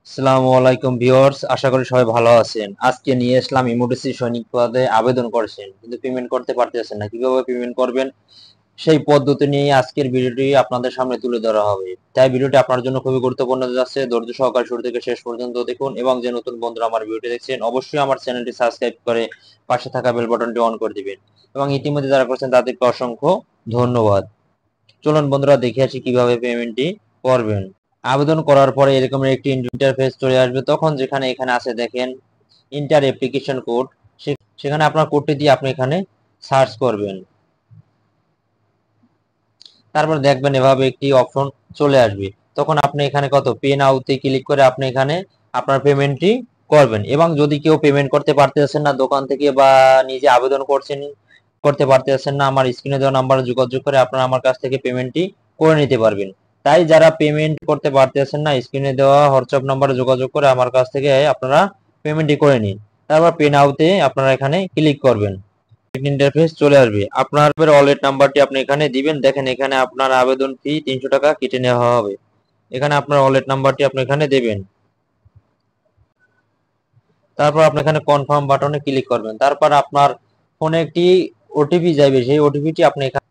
আসসালামু আলাইকুম ভিউয়ার্স, আশা করি সবাই ভালো আছেন। আজকে নিয়ে আসলাম ইমোটেসি সৈনিক পদে আবেদন করেছেন কিন্তু পেমেন্ট করতে পারতেছেন না, কিভাবে পেমেন্ট করবেন সেই পদ্ধতি নিয়ে আজকের ভিডিওটি আপনাদের সামনে তুলে ধরা হবে। তাই ভিডিওটি আপনার জন্য খুবই গুরুত্বপূর্ণ যাচ্ছে, ধৈর্য সহকারে শুরু থেকে শেষ পর্যন্ত দেখুন। এবং যে নতুন বন্ধুরা আমার ভিডিওটি দেখছেন অবশ্যই আমার চ্যানেলটি সাবস্ক্রাইব করে পাশে থাকা বেল বাটনটি অন করে দিবেন। এবং ইতিমধ্যে যারা করছেন তাদেরকে অসংখ্য ধন্যবাদ। চলুন বন্ধুরা, দেখে আসি কিভাবে পেমেন্টটি করবেন। আবেদন করার পরে এরকম একটি ইন্টারফেস চলে আসবে। তখন যেখানে এখানে আছে দেখেন ইন্টার অ্যাপ্লিকেশন কোড, সেখানে আপনার কোডটি দিয়ে আপনি এখানে সার্চ করবেন। তারপর দেখবেন এভাবে একটি অপশন চলে আসবে। তখন আপনি এখানে কত পে নাওতে ক্লিক করে আপনি এখানে আপনার পেমেন্টটি করবেন। এবং যদি কেউ পেমেন্ট করতে পারতেছেন না দোকান থেকে বা নিজে আবেদন করছেন করতে পারতেছেন না, আমার স্ক্রিনে দেওয়া নাম্বারে যোগাযোগ করে আপনারা আমার কাছ থেকে পেমেন্টটি করে নিতে পারবেন। তাই যারা পেমেন্ট করতে পারতেছেন না, স্ক্রিনে দেওয়া হোয়াটসঅ্যাপ নাম্বারে যোগাযোগ করে আমার কাছ থেকে আপনারা পেমেন্টটি করে নিন। তারপর পে নাওতে আপনারা এখানে ক্লিক করবেন। ইন্টারফেস চলে আসবে। আপনার ওয়ালেট নাম্বারটি আপনি এখানে দিবেন। দেখেন এখানে আপনার আবেদন ফি 300 টাকা কেটে নেওয়া হবে। এখানে আপনার ওয়ালেট নাম্বারটি আপনি এখানে দেবেন। তারপর আপনি এখানে কনফার্ম বাটনে ক্লিক করবেন। তারপর আপনার ফোনে একটি ওটিপি যাবে, সেই ওটিপিটি আপনি এখানে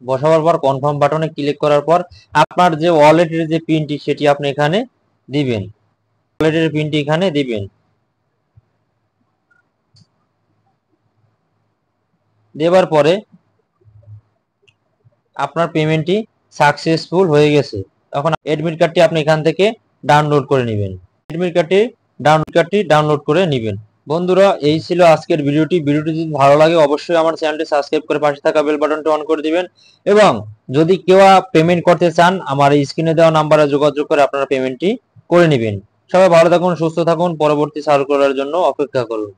বসাবার পর কনফার্ম বাটনে ক্লিক করার পর আপনার যে ওয়ালেটের যে পিনটি সেটি আপনি এখানে দিবেন। ওয়ালেটের পিনটি এখানে দিবেন। দেবার পরে আপনার পেমেন্টটি সাকসেসফুল হয়ে গেছে। এখন অ্যাডমিট কার্ডটি আপনি এখান থেকে ডাউনলোড করে নেবেন। অ্যাডমিট কার্ডটি ডাউনলোড করে নেবেন। বন্ধুরা, এই ছিল আজকের ভিডিওটি। ভিডিওটি যদি ভালো লাগে অবশ্যই আমার চ্যানেলটি সাবস্ক্রাইব করে পাশে থাকা বেল বাটনটি অন করে দিবেন। এবং যদি কেউ পেমেন্ট করতে চান আমার এই স্ক্রিনে দেওয়া নাম্বারে যোগাযোগ করে আপনারা পেমেন্টটি করে নেবেন। সবাই ভালো থাকুন, সুস্থ থাকুন, পরবর্তী সার্কুলারের জন্য অপেক্ষা করুন।